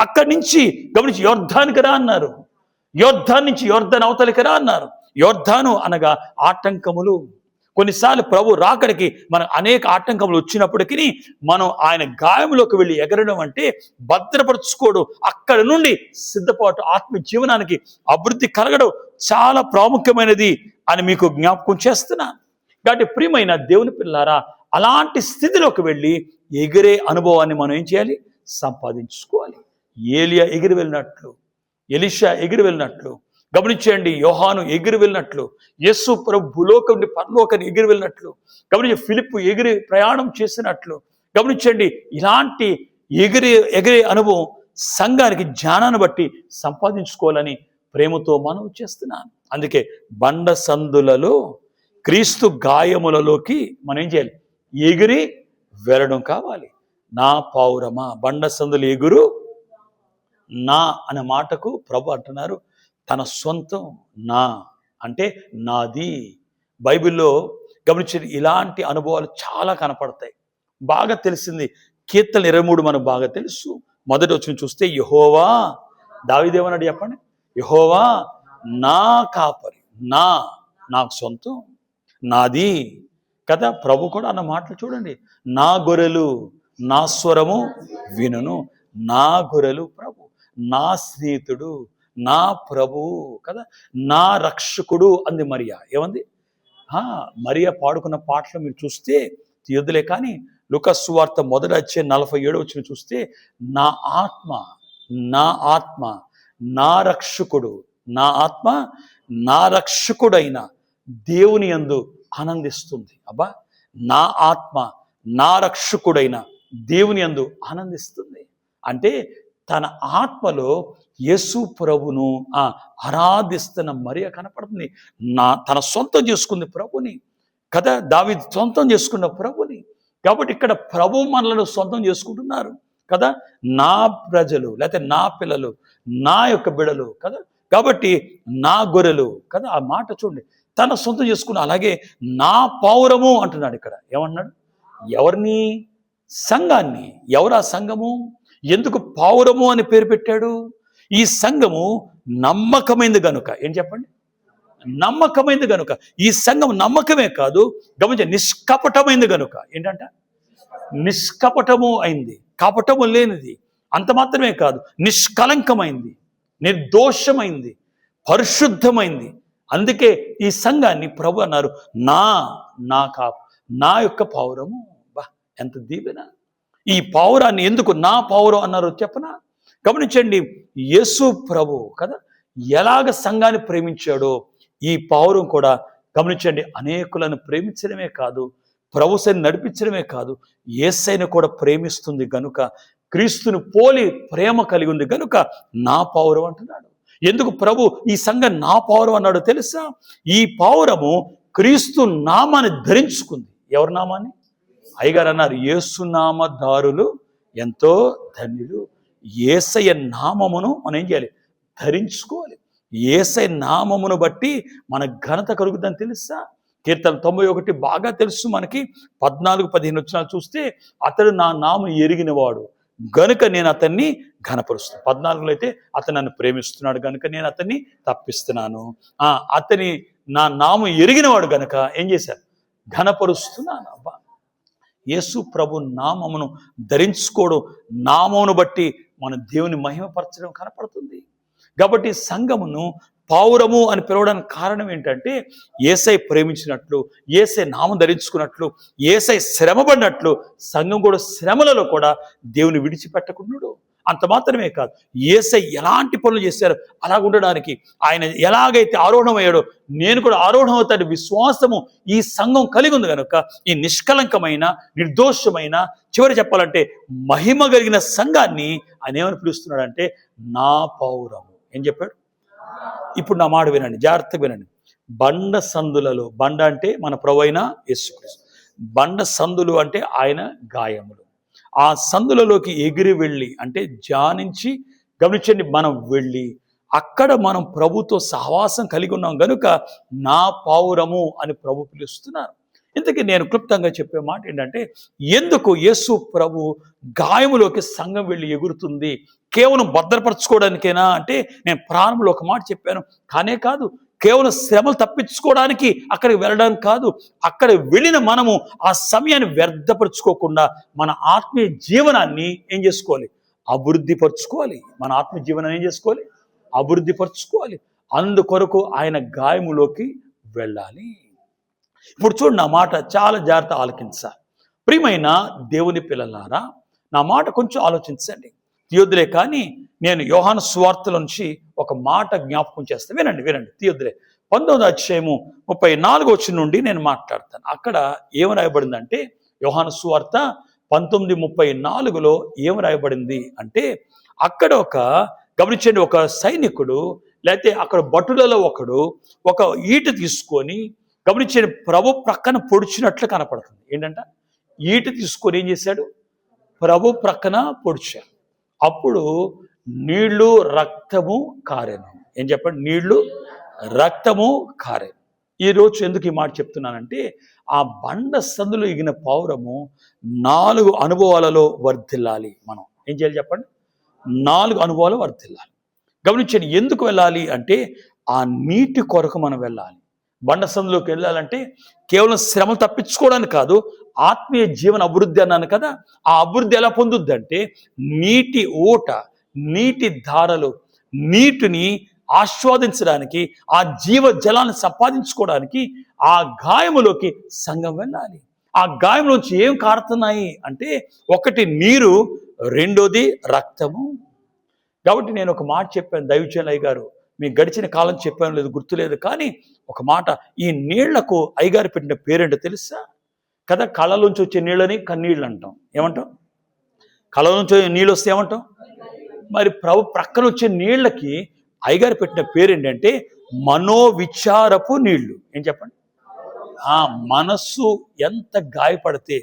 అక్కడి నుంచి గమనించి యోర్ధానికి రా అన్నారు. యోర్ధాన్ నుంచి యోర్ధాన్ అవతలికి రా అన్నారు. యోర్ధాను అనగా ఆటంకములు. కొన్నిసార్లు ప్రభు రాకడికి మన అనేక ఆటంకములు వచ్చినప్పటికీ మనం ఆయన గాయంలోకి వెళ్ళి ఎగరడం అంటే భద్రపరచుకోవడం, అక్కడ నుండి సిద్ధపాటు ఆత్మ జీవనానికి అభివృద్ధి కలగడం చాలా ప్రాముఖ్యమైనది అని మీకు జ్ఞాపకం చేస్తున్నాను. కాబట్టి ప్రియమైన దేవుని పిల్లారా, అలాంటి స్థితిలోకి వెళ్ళి ఎగిరే అనుభవాన్ని మనం ఏం చేయాలి? సంపాదించుకోవాలి. ఏలియా ఎగిరి వెళ్ళినట్లు, ఎలీషా ఎగిరి వెళ్ళినట్లు, గమనించండి యోహాను ఎగిరి వెళ్ళినట్లు, యేసు ప్రభు భూలోకం నుండి పరలోకాన్ని ఎగిరి వెళ్ళినట్లు, గమనించి ఫిలిప్పు ఎగిరి ప్రయాణం చేసినట్లు, గమనించండి ఇలాంటి ఎగిరే అనుభవం సంఘానికి జ్ఞానాన్ని బట్టి సంపాదించుకోవాలని ప్రేమతో మనవి చేస్తున్నాను. అందుకే బండ సందులలో క్రీస్తు గాయములలోకి మనం ఏం చేయాలి? ఎగిరి వెళ్ళడం కావాలి. నా పావురమా బండ సందులు ఎగురు నా అనే మాటకు ప్రభు అంటున్నారు తన సొంతం నా అంటే నాది. బైబిల్లో గమనించి ఇలాంటి అనుభవాలు చాలా కనపడతాయి. బాగా తెలిసింది కీర్తన 23 మనకు బాగా తెలుసు. మొదటి వచనం చూస్తే యెహోవా, దావీదేమన్నాడు చెప్పండి? యెహోవా నా కాపరి, నాకు సొంతం, నాది కదా. ప్రభు కూడా అన్న మాటలు చూడండి, నా గొర్రెలు నా స్వరము వినును. నా గొర్రెలు ప్రభు, నా స్నేహితుడు, నా ప్రభువు కదా, నా రక్షకుడు అంది మరియా. ఏమంది? మరియా పాడుకున్న పాటలు మీరు చూస్తే తీయదులే కానీ లూకా సువార్త మొదటి అధ్యాయం 47 వచ్చిన చూస్తే నా ఆత్మ నా రక్షకుడు, నా ఆత్మ నా రక్షకుడైన దేవుని యందు ఆనందిస్తుంది. అబ్బా, నా ఆత్మ నా రక్షకుడైన దేవుని యందు ఆనందిస్తుంది అంటే తన ఆత్మలో యేసు ప్రభును ఆరాధిస్తున్న మరియ కనపడుతుంది. తన సొంతం చేసుకుంది ప్రభుని కదా. దావీదు సొంతం చేసుకున్న ప్రభుని. కాబట్టి ఇక్కడ ప్రభు మనలను సొంతం చేసుకుంటున్నారు కదా. నా ప్రజలు లేకపోతే నా పిల్లలు, నా యొక్క బిడలు కదా. కాబట్టి నా గొర్రెలు కదా. ఆ మాట చూడండి, తన సొంతం చేసుకున్న. అలాగే నా పౌరము అంటున్నాడు ఇక్కడ. ఏమన్నాడు? ఎవరిని? సంఘాన్ని. ఎవరా సంఘము? ఎందుకు పౌరము అని పేరు పెట్టాడు? ఈ సంఘము నమ్మకమైంది గనుక. ఏం చెప్పండి? నమ్మకమైంది గనుక. ఈ సంఘం నమ్మకమే కాదు, గమనించ నిష్కపటమైంది గనుక. ఏంటంట? నిష్కపటము అయింది, కపటము లేనిది. అంత మాత్రమే కాదు, నిష్కలంకమైంది, నిర్దోషమైంది, పరిశుద్ధమైంది. అందుకే ఈ సంఘాన్ని ప్రభు అన్నారు నా యొక్క పౌరము. బా, ఎంత దీవెన! ఈ పౌరాన్ని ఎందుకు నా పౌరం అన్నారు చెప్పనా? గమనించండి, యేసు ప్రభు కదా ఎలాగ సంఘాన్ని ప్రేమించాడో ఈ పౌరం కూడా గమనించండి. అనేకులను ప్రేమించడమే కాదు, ప్రభువుని నడిపించడమే కాదు, యేసయ్యను కూడా ప్రేమిస్తుంది గనుక, క్రీస్తుని పోలి ప్రేమ కలిగి ఉంది గనుక నా పౌరం అంటున్నాడు. ఎందుకు ప్రభు ఈ సంఘం నా పౌరం అన్నాడు తెలుసా? ఈ పౌరము క్రీస్తు నామాన్ని ధరించుకుంది. ఎవరి నామాన్ని? అయ్యగారు అన్నారు, యేసునామధారులు ఎంతో ధన్యులు. యేసయ్య నామమును మనం ఏం చేయాలి? ధరించుకోవాలి. యేసయ్య నామమును బట్టి మన ఘనత కలుగుతుందని తెలుసా? కీర్తన 91 బాగా తెలుసు మనకి. 14-15 వచనాలు చూస్తే అతడు నా నామం ఎరిగినవాడు గనుక నేను అతన్ని ఘనపరుస్తాను. 14లో అయితే అతను నన్ను ప్రేమిస్తున్నాడు గనుక నేను అతన్ని తప్పిస్తున్నాను. అతని నా నామం ఎరిగినవాడు గనుక ఏం చేశాను? ఘనపరుస్తున్నాను. అబ్బా, యేసు ప్రభు నామమును ధరించుకోవడం, నామమును బట్టి మన దేవుని మహిమపరచడం కనపడుతుంది. కాబట్టి సంఘమును పౌరము అని పిలవడానికి కారణం ఏంటంటే యేసై ప్రేమించినట్లు, యేసై నామం ధరించుకున్నట్లు, యేసై శ్రమపడినట్లు సంఘం కూడా శ్రమలలో కూడా దేవుని విడిచిపెట్టకున్నాడు. అంత మాత్రమే కాదు, యేసై ఎలాంటి పనులు చేశారో అలాగ ఉండడానికి, ఆయన ఎలాగైతే ఆరోహణమయ్యాడో నేను కూడా ఆరోహణం అవుతాడు విశ్వాసము ఈ సంఘం కలిగి ఉంది కనుక ఈ నిష్కలంకమైన, నిర్దోషమైన, చివరి చెప్పాలంటే మహిమ కలిగిన సంఘాన్ని ఆయన ఏమని పిలుస్తున్నాడంటే నా పౌరము. ఏం చెప్పాడు? ఇప్పుడు నా మాట వినండి, జాగ్రత్తగా వినండి. బండ సందులలో, బండ అంటే మన ప్రభువైన యేసుక్రీస్తు, బండ సందులు అంటే ఆయన గాయములు. ఆ సందులలోకి ఎగిరి వెళ్ళి అంటే ధ్యానించి, గమనించండి, మనం వెళ్ళి అక్కడ మనం ప్రభుతో సహవాసం కలిగి ఉన్నాం గనుక నా పౌరము అని ప్రభు పిలుస్తున్నారు. ఇంతకీ నేను క్లుప్తంగా చెప్పే మాట ఏంటంటే, ఎందుకు యేసు ప్రభు గాయములోకి సంఘం వెళ్ళి ఎగురుతుంది? కేవలం భద్రపరచుకోవడానికేనా అంటే, నేను ప్రారంభంలో ఒక మాట చెప్పాను, కానే కాదు. కేవలం శ్రమలు తప్పించుకోవడానికి అక్కడికి వెళ్ళడానికి కాదు. అక్కడ వెళ్ళిన మనము ఆ సమయాన్ని వ్యర్థపరచుకోకుండా మన ఆత్మీయ జీవనాన్ని ఏం చేసుకోవాలి? అభివృద్ధి పరచుకోవాలి. మన ఆత్మీయ జీవనాన్ని ఏం చేసుకోవాలి? అభివృద్ధి పరచుకోవాలి. అందుకొరకు ఆయన గాయములోకి వెళ్ళాలి. ఇప్పుడు చూడు, నా మాట చాలా జాగ్రత్త ఆలకించాలి. ప్రియమైన దేవుని పిల్లలారా, నా మాట కొంచెం ఆలోచించండి. తీయొద్దులే కానీ నేను యోహాను సువార్తల నుంచి ఒక మాట జ్ఞాపకం చేస్తాను. వినండి, తీయొద్దులే. 19వ అధ్యాయము 34 వచనం నుండి నేను మాట్లాడతాను. అక్కడ ఏం రాయబడిందంటే, యోహాను సువార్త 19:34లో ఏం రాయబడింది అంటే, అక్కడ గమనించండి, ఒక సైనికుడు లేకపోతే అక్కడ భటులలో ఒకడు ఒక ఈట తీసుకొని గమనించండి, ప్రభు ప్రక్కన పొడిచినట్లు కనపడుతుంది. ఏంటంట, ఈట తీసుకొని ఏం చేశాడు, ప్రభు ప్రక్కన పొడిచాడు. అప్పుడు నీళ్లు రక్తము కారెను. ఏం చెప్పండి, నీళ్లు రక్తము కారెను. ఈరోజు ఎందుకు ఈ మాట చెప్తున్నానంటే, ఆ బండ సందులో ఎగిన పౌరము 4 అనుభవాలలో వర్ధిల్లాలి. మనం ఏం చేయాలి చెప్పండి, 4 అనుభవాలు వర్ధిల్లాలి. గమనించండి, ఎందుకు వెళ్ళాలి అంటే ఆ నీటి కొరకు మనం వెళ్ళాలి. బండ సందులోకి వెళ్ళాలంటే కేవలం శ్రమలు తప్పించుకోవడానికి కాదు, ఆత్మీయ జీవన అభివృద్ధి అన్నాను కదా. ఆ అభివృద్ధి ఎలా పొందుద్ది అంటే, నీటి ఊట, నీటి ధారలు, నీటిని ఆస్వాదించడానికి, ఆ జీవ జలాన్ని సంపాదించుకోవడానికి ఆ గాయములోకి సంఘం వెళ్ళాలి. ఆ గాయంలోంచి ఏం కారుతున్నాయి అంటే, ఒకటి నీరు, రెండోది రక్తము. కాబట్టి నేను ఒక మాట చెప్పాను, దైవజనులు గారు మీకు గడిచిన కాలం చెప్పాను లేదు గుర్తులేదు, కానీ ఒక మాట, ఈ నీళ్లకు అయ్యగారు పెట్టిన పేరేంటో తెలుసా కదా? కళ్ళలోంచి వచ్చే నీళ్ళని కన్నీళ్ళు అంటాం. ఏమంటాం? కళ్ళలోంచి నీళ్ళు వస్తే ఏమంటాం? మరి ప్రభు ప్రక్కన వచ్చే నీళ్ళకి అయ్యగారు పెట్టిన పేరేంటంటే మనోవిచారపు నీళ్లు. ఏం చెప్పండి, ఆ మనస్సు ఎంత గాయపడితే,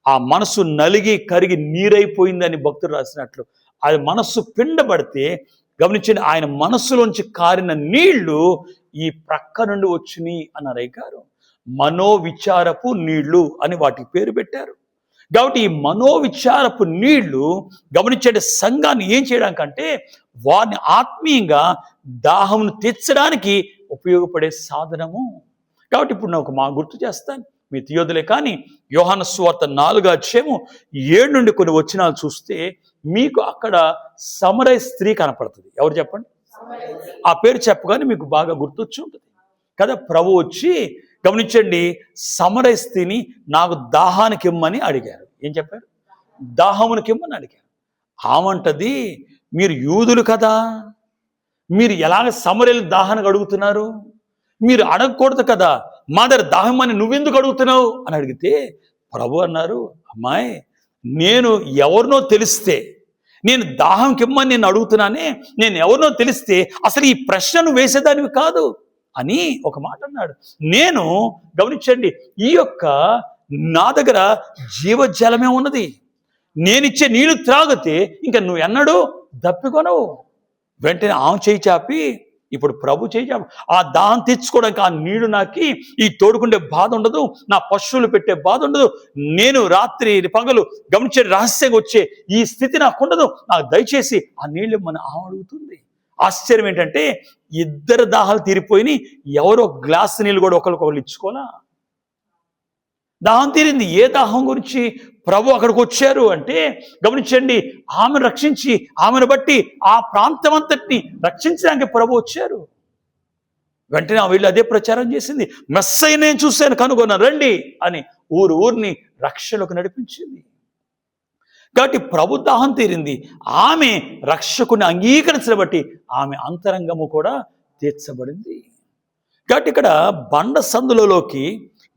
ఆ మనస్సు నలిగి కరిగి నీరైపోయిందని భక్తుడు రాసినట్లు, అది మనస్సు పిండబడితే, గమనించండి, ఆయన మనస్సులోంచి కారిన నీళ్లు ఈ ప్రక్క నుండి వచ్చినాయి అన్నారు అయ్యగారు. మనోవిచారపు నీళ్లు అని వాటికి పేరు పెట్టారు. కాబట్టి ఈ మనోవిచారపు నీళ్లు, గమనించండి, సంఘాన్ని ఏం చేయడానికంటే వారిని ఆత్మీయంగా దాహమును తీర్చడానికి ఉపయోగపడే సాధనము. కాబట్టి ఇప్పుడు నేను ఒక మా గుర్తు చేస్తాను, మీ తీయొద్దులే కానీ యోహాను సువార్త 4వ అధ్యాయము 7 నుండి కొన్ని వచనాలు చూస్తే మీకు అక్కడ సమరయ స్త్రీ కనపడుతుంది. ఎవరు చెప్పండి? ఆ పేరు చెప్పగానే మీకు బాగా గుర్తొచ్చి ఉంటుంది కదా. ప్రభు వచ్చి, గమనించండి, సమరయ స్త్రీని నాకు దాహానికి ఇమ్మని అడిగారు. ఏం చెప్పారు? దాహమునికి ఇమ్మని అడిగారు. ఆమంటది, మీరు యూదులు కదా, మీరు ఎలాగ సమరయలు దాహానికి అడుగుతున్నారు? మీరు అడగకూడదు కదా, మా దగ్గర దాహం అని నువ్వెందుకు అడుగుతున్నావు అని అడిగితే ప్రభు అన్నారు, అమ్మాయి, నేను ఎవరినో తెలిస్తే, నేను దాహంకి ఇమ్మని నేను అడుగుతున్నానే, నేను ఎవరినో తెలిస్తే అసలు ఈ ప్రశ్నను వేసేదానివి కాదు అని ఒక మాట అన్నాడు. నేను, గమనించండి, ఈ యొక్క నా దగ్గర జీవజలమే ఉన్నది, నేనిచ్చే నీళ్లు త్రాగితే ఇంకా నువ్వు ఎన్నడూ దప్పికొనవు. వెంటనే ఆమె చేయి చాపి, ఇప్పుడు ప్రభు చేయి చాపి, ఆ దాహం తెచ్చుకోవడానికి ఆ నీళ్లు నాకి ఈ తోడుకుండే బాధ ఉండదు, నా పశువులు పెట్టే బాధ ఉండదు, నేను రాత్రి పగలు గమనించే రహస్యంగా వచ్చే ఈ స్థితి నాకు ఉండదు, నాకు దయచేసి ఆ నీళ్లు మన ఆమె అడుగుతుంది. ఆశ్చర్యం ఏంటంటే, ఇద్దరు దాహాలు తీరిపోయినాయి, ఎవరో గ్లాస్ నీళ్ళు కూడా ఒకరికొకరు ఇచ్చుకోనా. దాహం తీరింది. ఏ దాహం గురించి ప్రభు అక్కడికి వచ్చారు అంటే, గమనించండి, ఆమెను రక్షించి, ఆమెను బట్టి ఆ ప్రాంతం అంతటిని రక్షించడానికి ప్రభు వచ్చారు. వెంటనే ఆ వీళ్ళు అదే ప్రచారం చేసింది, మెస్సయ్య నేను చూశాను కనుగొన్న రండి అని ఊరిని రక్షణకు నడిపించింది. కాబట్టి ప్రభు దాహం తీరింది, ఆమె రక్షకుని అంగీకరించడం బట్టి ఆమె అంతరంగము కూడా తీర్చబడింది. కాబట్టి ఇక్కడ బండ సందులలోకి,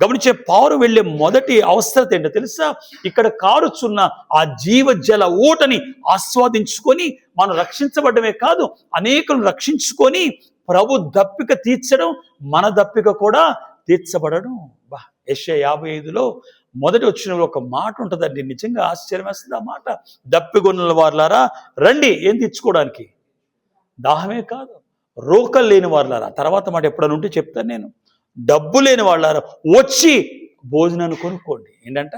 గమనించే, పారు వెళ్ళే మొదటి అవసరత ఏంటో తెలుసా? ఇక్కడ కారుచున్న ఆ జీవజల ఊటని ఆస్వాదించుకొని మనం రక్షించబడమే కాదు, అనేకులను రక్షించుకొని ప్రభు దప్పిక తీర్చడం, మన దప్పిక కూడా తీర్చబడడం. యెషయా 55లో మొదటి వచ్చిన ఒక మాట ఉంటుందండి, నిజంగా ఆశ్చర్యం వేస్తుంది ఆ మాట. దప్పిగొన్న వారులారా రండి, ఏం తెచ్చుకోవడానికి? దాహమే కాదు, రోకలు లేని వారులారా, తర్వాత మాట ఎప్పుడైనా ఉంటే చెప్తాను నేను, డబ్బు లేని వాళ్ళారా వచ్చి భోజనాన్ని కొనుక్కోండి. ఏంటంట?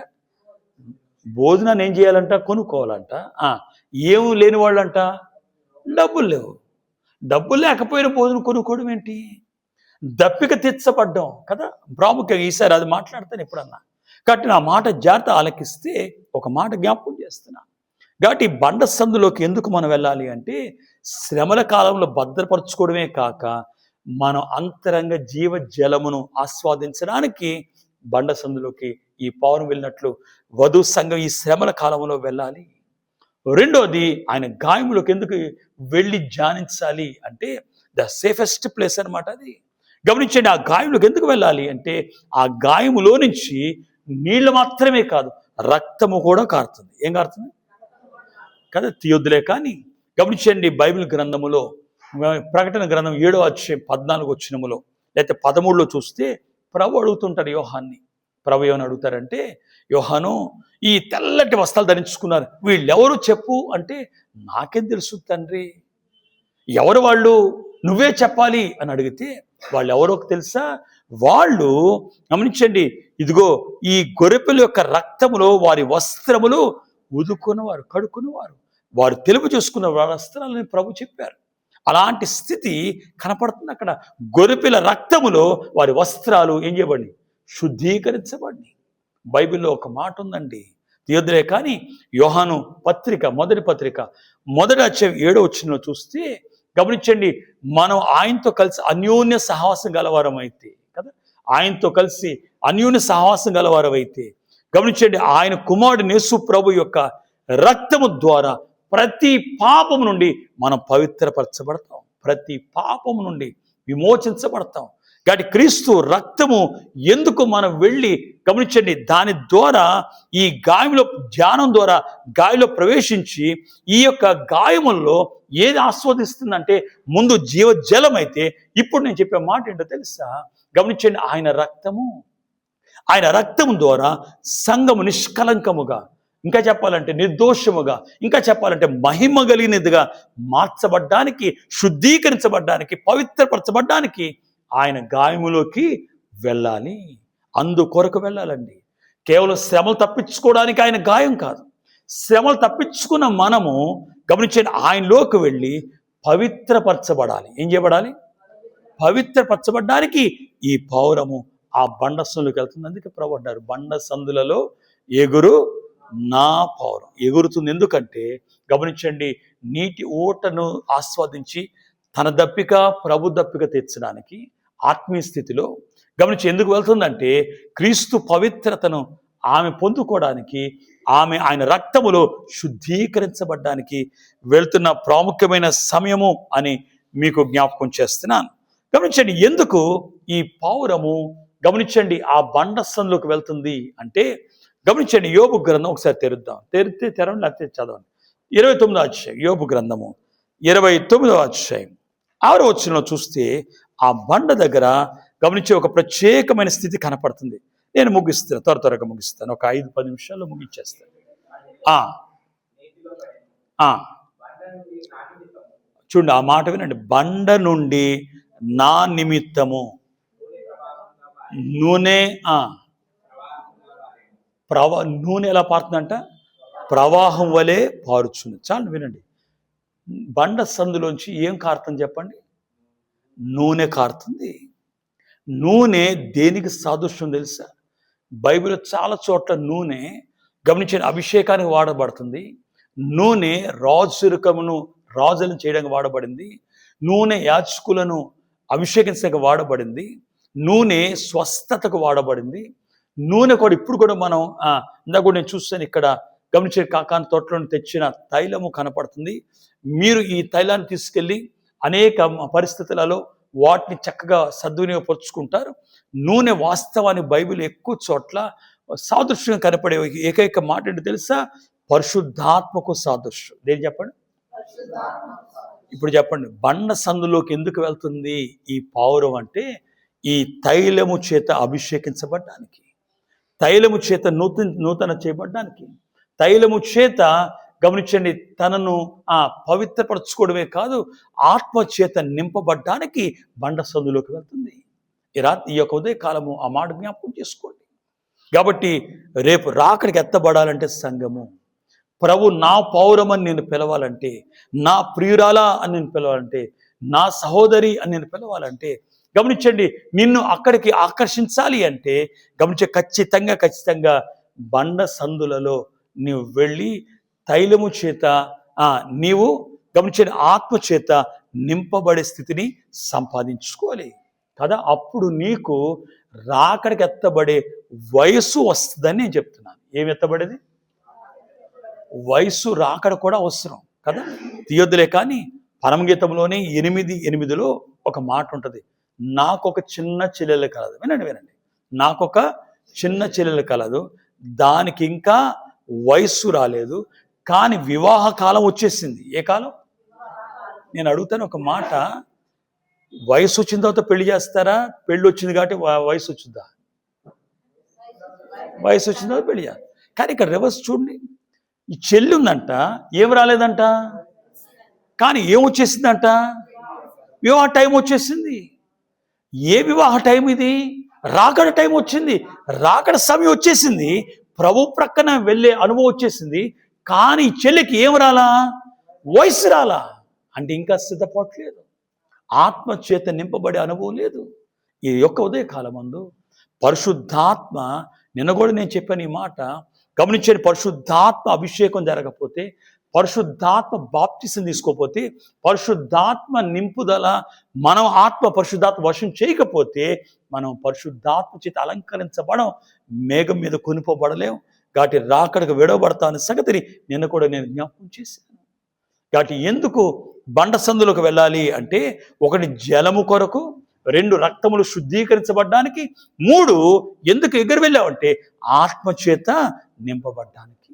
భోజనాన్ని ఏం చేయాలంట? కొనుక్కోవాలంట. ఏం లేని వాళ్ళంట? డబ్బులు లేవు. డబ్బులు లేకపోయినా భోజనం కొనుక్కోవడం ఏంటి? దప్పిక తెచ్చబడ్డం కదా ప్రాముఖ్యంగా. ఈసారి అది మాట్లాడతాను ఎప్పుడన్నా. కాబట్టి నా మాట జాగ్రత్త ఆలకిస్తే ఒక మాట జ్ఞాపకం చేస్తున్నా. కాబట్టి బండ సందులోకి ఎందుకు మనం వెళ్ళాలి అంటే, శ్రమల కాలంలో భద్రపరచుకోవడమే కాక మనం అంతరంగ జీవ జలమును ఆస్వాదించడానికి బండ సందులోకి ఈ పౌరం వెళ్ళినట్లు వధు సంఘం ఈ శ్రమల కాలంలో వెళ్ళాలి. రెండోది, ఆయన గాయములోకి ఎందుకు వెళ్ళి ధ్యానించాలి అంటే, ద సేఫెస్ట్ ప్లేస్ అనమాట అది. గమనించండి, ఆ గాయములోకి ఎందుకు వెళ్ళాలి అంటే, ఆ గాయములో నుంచి నీళ్లు మాత్రమే కాదు, రక్తము కూడా కారుతుంది. ఏం కారుతుంది కదా, తీయొద్దులే కానీ. గమనించండి, బైబిల్ గ్రంథములో ప్రకటన గ్రంథం 7వ అధ్యాయం 14వ వచనములో లేకపోతే 13లో చూస్తే ప్రభు అడుగుతుంటారు యోహాన్ని. ప్రభు ఏమని అడుగుతారంటే, యోహాను, ఈ తెల్లటి వస్త్రాలు ధరించుకున్నారు, వీళ్ళెవరు చెప్పు అంటే, నాకేం తెలుసు తండ్రి, ఎవరు వాళ్ళు, నువ్వే చెప్పాలి అని అడిగితే, వాళ్ళు ఎవరో తెలుసా? వాళ్ళు, గమనించండి, ఇదిగో ఈ గొర్రెపిల్ల యొక్క రక్తములో వారి వస్త్రములు ఉదుకున్నవారు, కడుక్కున్నవారు, వారు తెలుపు చేసుకున్న వారి వస్త్రాలని ప్రభు చెప్పారు. అలాంటి స్థితి కనపడుతుంది అక్కడ. గొర్రెపిల్ల రక్తములో వారి వస్త్రాలు ఏం చేయబడి, శుద్ధీకరించబడి. బైబిల్లో ఒక మాట ఉందండి, తీయొద్దులే కానీ, యోహాను పత్రిక, మొదటి పత్రిక, మొదటి అధ్యాయం 7వ వచనంలో చూస్తే, గమనించండి, మనం ఆయనతో కలిసి అన్యోన్య సహవాసం గలవారం అయితే కదా, ఆయనతో కలిసి అన్యోన్య సహవాసం గలవారం అయితే, గమనించండి, ఆయన కుమారుడు యేసు ప్రభు యొక్క రక్తము ద్వారా ప్రతి పాపము నుండి మనం పవిత్రపరచబడతాం, ప్రతి పాపము నుండి విమోచించబడతాం. కాబట్టి క్రీస్తు రక్తము ఎందుకు మనం వెళ్ళి, గమనించండి, దాని ద్వారా ఈ గాయంలో, ధ్యానం ద్వారా గాయంలో ప్రవేశించి ఈ యొక్క గాయముల్లో ఏది ఆస్వాదిస్తుందంటే, ముందు జీవజలం అయితే, ఇప్పుడు నేను చెప్పే మాట ఏంటో తెలుసా? గమనించండి, ఆయన రక్తము ద్వారా సంఘము నిష్కలంకముగా, ఇంకా చెప్పాలంటే నిర్దోషముగా, ఇంకా చెప్పాలంటే మహిమ కలిగినదిగా మార్చబడ్డానికి, శుద్ధీకరించబడ్డానికి, పవిత్రపరచబడ్డానికి ఆయన గాయములోకి వెళ్ళాలి. అందుకొరకు వెళ్ళాలండి. కేవలం శ్రమలు తప్పించుకోవడానికి ఆయన గాయం కాదు. శ్రమలు తప్పించుకున్న మనము, గమనించండి, ఆయనలోకి వెళ్ళి పవిత్రపరచబడాలి. ఏం చేయబడాలి? పవిత్రపరచబడ్డానికి ఈ పౌరము ఆ బండ సందులోకి వెళ్తుంది. అందుకే ప్రభు అన్నారు, బండ సందులలో ఎగురు నా పౌరం. ఎగురుతుంది ఎందుకంటే, గమనించండి, నీటి ఊటను ఆస్వాదించి తన దప్పిక ప్రభు దప్పిక తీర్చడానికి ఆత్మీయ స్థితిలో, గమనించి ఎందుకు వెళ్తుందంటే, క్రీస్తు పవిత్రతను ఆమె పొందుకోవడానికి, ఆయన రక్తములో శుద్ధీకరించబడ్డానికి వెళ్తున్న ప్రాముఖ్యమైన సమయము అని మీకు జ్ఞాపకం చేస్తున్నాను. గమనించండి, ఎందుకు ఈ పౌరము, గమనించండి, ఆ బండ సందులోకి వెళ్తుంది అంటే, గమనించండి, యోబు గ్రంథం ఒకసారి తెరవండి, లేకపోతే చదవండి. 29వ అధ్యాయం, యోబు గ్రంథము 29వ అధ్యాయం 6వ వచనంలో చూస్తే, ఆ బండ దగ్గర గమనించే ఒక ప్రత్యేకమైన స్థితి కనపడుతుంది. నేను ముగిస్తాను, త్వరగా ముగిస్తాను, ఒక 5-10 నిమిషాల్లో ముగించేస్తాను. చూడండి, ఆ మాట వినండి, బండ నుండి నా నిమిత్తము నూనె, నూనె ఎలా పారుతుందంట? ప్రవాహం వలె పారుచుంది. చాలు వినండి, బండ సందులోంచి ఏం కారుతుంది చెప్పండి? నూనె కారుతుంది. నూనె దేనికి సాదృశ్యం తెలుసా? బైబిల్లో చాలా చోట్ల నూనె, గమనించిన, అభిషేకానికి వాడబడుతుంది. నూనె రాజులను చేయడానికి వాడబడింది. నూనె యాజకులను అభిషేకించడానికి వాడబడింది. నూనె స్వస్థతకు వాడబడింది. నూనె కూడా ఇప్పుడు కూడా మనం ఇందాక కూడా నేను చూస్తాను, ఇక్కడ గమనించే కాకాని తోటలో తెచ్చిన తైలము కనపడుతుంది. మీరు ఈ తైలాన్ని తీసుకెళ్ళి అనేక పరిస్థితులలో వాటిని చక్కగా సద్వినియోగపరుచుకుంటారు. నూనె వాస్తవాన్ని బైబిల్ ఎక్కువ చోట్ల సాదృశ్యంగా కనపడే ఏకైక మాట ఏంటో తెలుసా? పరిశుద్ధాత్మకు సాదృశ్యం. దేని చెప్పండి? ఇప్పుడు చెప్పండి, బండ సందులోకి ఎందుకు వెళ్తుంది ఈ పౌరం అంటే, ఈ తైలము చేత అభిషేకించబడ్డానికి, తైలము చేత నూతన చేయబడ్డానికి, తైలము చేత, గమనించండి, తనను పవిత్రపరచుకోవడమే కాదు, ఆత్మ చేత నింపబడ్డానికి బండ సందులోకి వెళ్తుంది. ఈ యొక్క ఉదయ కాలము ఆ మాట జ్ఞాపకం చేసుకోండి. కాబట్టి రేపు రాకడికి ఎత్తబడాలంటే సంఘము, ప్రభు నా పౌరమని నేను పిలవాలంటే, నా ప్రియురాలా అని నేను పిలవాలంటే, నా సహోదరి అని నేను పిలవాలంటే, గమనించండి, నిన్ను అక్కడికి ఆకర్షించాలి అంటే, ఖచ్చితంగా బండ సందులలో నీవు వెళ్ళి తైలము చేత నీవు, గమనించండి, ఆత్మ చేత నింపబడే స్థితిని సంపాదించుకోవాలి కదా. అప్పుడు నీకు రాకడికి ఎత్తబడే వయసు వస్తుందని నేను చెప్తున్నాను. ఏమి ఎత్తబడేది? వయసు రాకడ కూడా అవసరం కదా. తీయొద్దులే కానీ, పరమగీతంలోనే 8:8లో ఒక మాట ఉంటుంది, నాకొక చిన్న చెల్లెలు కలదు. వినండి, నాకొక చిన్న చెల్లెలు కలదు, దానికి ఇంకా వయస్సు రాలేదు, కానీ వివాహ కాలం వచ్చేసింది. ఏ కాలం? నేను అడుగుతాను ఒక మాట, వయసు వచ్చిన తర్వాత పెళ్లి చేస్తారా? పెళ్ళి వచ్చింది కాబట్టి వయసు వచ్చిందా? వయసు వచ్చిన తర్వాత పెళ్లి చేస్తారు. కానీ ఇక్కడ రివర్స్ చూడండి, ఈ చెల్లి ఉందంట, ఏం రాలేదంట, కానీ ఏం వచ్చేసిందంట, వివాహ టైం వచ్చేసింది. ఏ వివాహ టైం ఇది? రాకడ టైం వచ్చింది, రాకడ సమయం వచ్చేసింది, ప్రభు ప్రక్కన వెళ్ళే అనుభవం వచ్చేసింది. కానీ చెల్లికి ఏం రాలా? వయసు రాలా. అంటే ఇంకా సిద్ధపడలేదు, ఆత్మ చేత నింపబడే అనుభవం లేదు. ఈ యొక్క ఉదయకాలమందు పరిశుద్ధాత్మ, నిన్న కూడా నేను చెప్పాను ఈ మాట గమనించండి, పరిశుద్ధాత్మ అభిషేకం జరగకపోతే, పరిశుద్ధాత్మ బాప్తిసం తీసుకోకపోతే, పరిశుద్ధాత్మ నింపుదల మనం పరిశుద్ధాత్మ వశం చేయకపోతే మనం పరిశుద్ధాత్మ చేత అలంకరించబడం, మేఘం మీద కొనిపోబడలేం. కాబట్టి రాకడకు విడవబడతాను సంగతిని నిన్న కూడా నేను జ్ఞాపకం చేశాను. కాబట్టి ఎందుకు బండ సందులోకి వెళ్ళాలి అంటే, ఒకటి జలము కొరకు, 2 రక్తములు శుద్ధీకరించబడ్డానికి, 3 ఎందుకు ఎగురు వెళ్ళావంటే ఆత్మచేత నింపబడ్డానికి.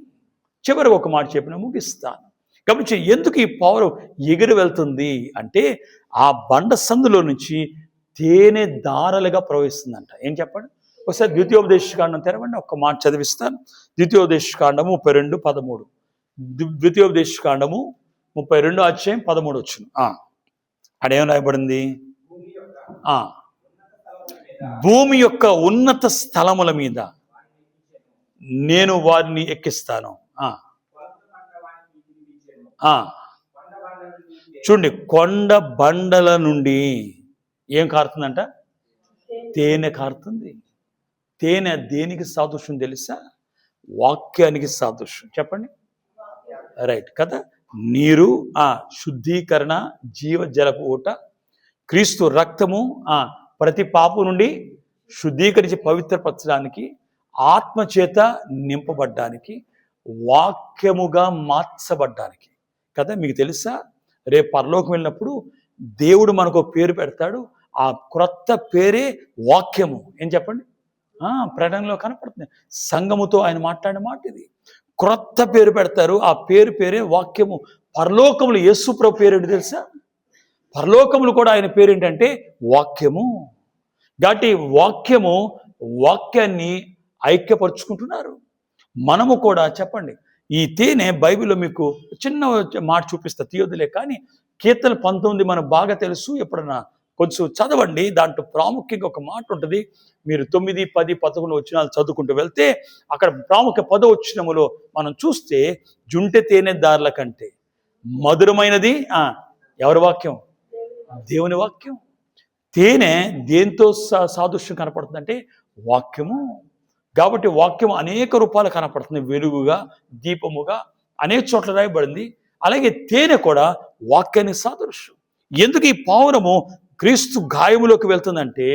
చివరి ఒక మాట చెప్పిన ముగిస్తాను. కాబట్టి ఎందుకు ఈ పౌరు ఎగురు వెళ్తుంది అంటే, ఆ బండ సందులో నుంచి తేనె దారలుగా ప్రవహిస్తుందంట. ఏం చెప్పండి ఒకసారి? ద్వితీయోపదేశకాండం తెరవండి, ఒక్క మాట చదివిస్తాను. ద్వితీయోపదేశకాండము 32:13. ద్వితీయోపదేశకాండము 32:13 వచ్చును. అడేం రాయబడింది? భూమి యొక్క ఉన్నత స్థలముల మీద నేను వారిని ఎక్కిస్తాను. చూడండి, కొండ బండల నుండి ఏం కారుతుందంట? తేనె కారుతుంది. తేనె దేనికి సాదృశ్యం తెలుసా? వాక్యానికి సాదృశ్యం. చెప్పండి, రైట్ కదా? నీరు, శుద్ధీకరణ, జీవజలపు ఊట, క్రీస్తు రక్తము ప్రతి పాపు నుండి శుద్ధీకరించి పవిత్రపరచడానికి, ఆత్మచేత నింపబడ్డానికి, వాక్యముగా మార్చబడ్డానికి కదా. మీకు తెలుసా, రేపు పరలోకం వెళ్ళినప్పుడు దేవుడు మనకు పేరు పెడతాడు. ఆ క్రొత్త పేరే వాక్యము. ఏం చెప్పండి? ప్రకటనలో కనపడుతుంది. సంఘముతో ఆయన మాట్లాడిన మాట ఇది. క్రొత్త పేరు పెడతారు, ఆ పేరే వాక్యము. పరలోకములు యేసు ప్రభు పేరు ఏంటి తెలుసా? పరలోకములు కూడా ఆయన పేరేంటంటే వాక్యము. కాబట్టి వాక్యాన్ని ఐక్యపరుచుకుంటున్నారు. మనము కూడా చెప్పండి, ఈ తేనె బైబిల్లో మీకు చిన్న మాట చూపిస్తా, తీయొద్దులే. కానీ కీర్తన 19 మనకు బాగా తెలుసు. ఎప్పుడన్నా కొంచెం చదవండి, దాంట్లో ప్రాముఖ్యంగా ఒక మాట ఉంటుంది. మీరు 9, 10, 11 వచనాలు చదువుకుంటూ వెళ్తే అక్కడ ప్రాముఖ్య 10వ వచనములో మనం చూస్తే, జుంటె తేనె దారుల కంటే మధురమైనది ఎవరి వాక్యం? దేవుని వాక్యం. తేనె దేంతో సాదృశ్యం కనపడుతుందంటే వాక్యము. కాబట్టి వాక్యం అనేక రూపాలు కనపడుతుంది, వెలుగుగా, దీపముగా, అనేక చోట్ల రాయబడింది. అలాగే తేనె కూడా వాక్యానికి సాదృశ్యం. ఎందుకు ఈ పావురము క్రీస్తు గాయములోకి వెళ్తుందంటే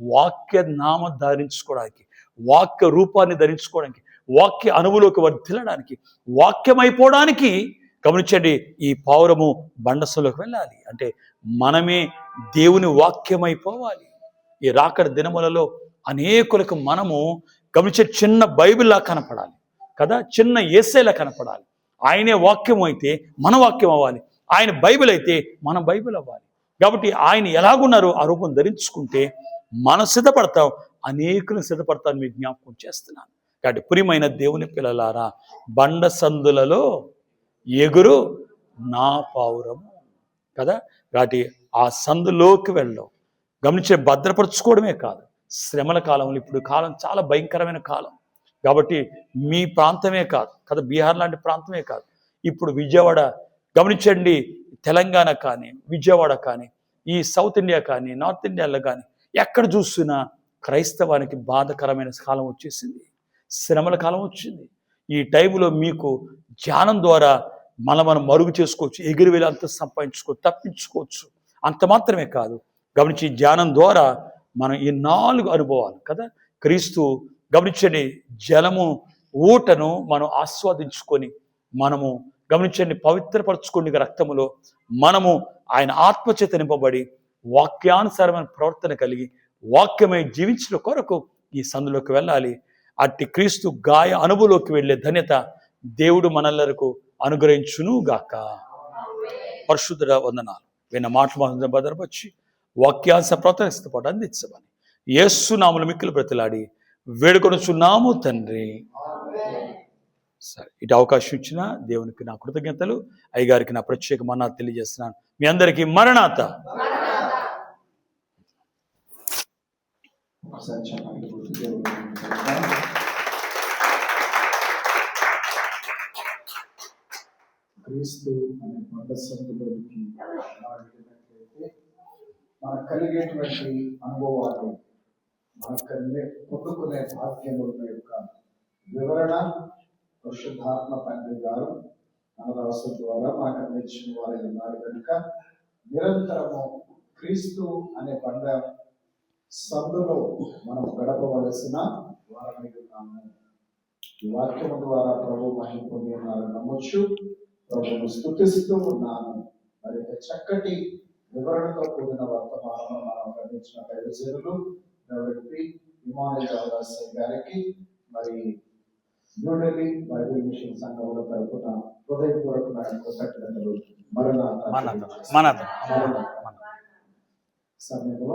వాక్య నామ ధరించుకోవడానికి, వాక్య రూపాన్ని ధరించుకోవడానికి, వాక్య అనుభవంలోకి వర్ధిల్లడానికి, వాక్యమైపోవడానికి. గమనించండి, ఈ పావురము బండసంలోకి వెళ్ళాలి అంటే మనమే దేవుని వాక్యమైపోవాలి. ఈ రాకడ దినములలో అనేకులకు మనము గమనించే చిన్న బైబిల్లా కనపడాలి కదా, చిన్న యేసేలా కనపడాలి. ఆయనే వాక్యం అయితే మన వాక్యం అవ్వాలి, ఆయన బైబిల్ అయితే మన బైబిల్ అవ్వాలి. కాబట్టి ఆయన ఎలాగున్నారో ఆ రూపం ధరించుకుంటే మనం సిద్ధపడతాం, అనేకులను సిద్ధపడతాను మీకు జ్ఞాపకం చేస్తున్నాను. కాబట్టి ప్రియమైన దేవుని పిల్లలారా, బండ సందులలో ఎగురు నా పావురము కదా. కాబట్టి ఆ సందులోకి వెళ్ళడం, గమనించే భద్రపరచుకోవడమే కాదు, శ్రమల కాలంలో ఇప్పుడు కాలం చాలా భయంకరమైన కాలం. కాబట్టి మీ ప్రాంతమే కాదు కదా, బీహార్ లాంటి ప్రాంతమే కాదు, ఇప్పుడు విజయవాడ గమనించండి, తెలంగాణ కానీ, విజయవాడ కానీ, ఈ సౌత్ ఇండియా కానీ, నార్త్ ఇండియాలో కానీ ఎక్కడ చూస్తున్నా క్రైస్తవానికి బాధకరమైన కాలం వచ్చేసింది, శ్రమల కాలం వచ్చింది. ఈ టైంలో మీకు ధ్యానం ద్వారా మనం మరుగు చేసుకోవచ్చు, ఎగిరి వెళ్ళి అంత సంపాదించుకోవచ్చు, తప్పించుకోవచ్చు. అంత మాత్రమే కాదు, గమనించి ధ్యానం ద్వారా మనం ఈ 4 అనుభవాలు కదా, క్రీస్తు గమనించండి జలము ఊటను మనం ఆస్వాదించుకొని, మనము గమనించండి పవిత్రపరచుకుని రక్తములో మనము ఆయన ఆత్మచేత నింపబడి వాక్యానుసారమైన ప్రవర్తన కలిగి వాక్యమై జీవించిన కొరకు ఈ సందులోకి వెళ్ళాలి. అట్టి క్రీస్తు గాయ అనుభవంలోకి వెళ్ళే ధన్యత దేవుడు మనల్లరకు అనుగ్రహించును గాక. పరిశుద్ధుడ వందనాలు. విన్న మాటలు భద్రపరిచి వాక్యాంశ ప్రవక్తతో అందించమని యేసు నామములో మిక్కిలి బ్రతిలాడి వేడుకొనుచున్నాము తండ్రి. సరే, ఇటు అవకాశం ఇచ్చిన దేవునికి నా కృతజ్ఞతలు, అయ్యగారికి నా ప్రత్యేక మన్నాత్ తెలియజేస్తున్నాను. మీ అందరికీ మరణాత. క్రీస్తు అనే పండసంలోకి మనకు కలిగేటువంటి అనుభవాలు, మనకు పొందుకునే భాగ్యముల యొక్క వివరణ పరిశుద్ధాత్మ తండ్రి గారు మనదాసు ద్వారా మనకు అందించిన వారు ఉన్నారు కనుక నిరంతరము క్రీస్తు అనే పండ సందులో మనం గడపవలసిన వారమై ఉన్నాము. ఈ వాక్యము ద్వారా ప్రభు మహిమ పొంది ఉన్నారని నమ్మొచ్చు. ప్రభువును స్తుతిస్తూ ఉన్నాను. మరి చక్కటి వివరణతో కూడిన వర్తమానం మనం అందించిన దైవజనులు ఇమానుయేల్ గారికి, మరి న్యూఢిల్లీ బైబిల్ మిషన్ సంఘముల తరపున హృదయపూర్వకమైన కృతజ్ఞతలు. మరణాత సమయంలో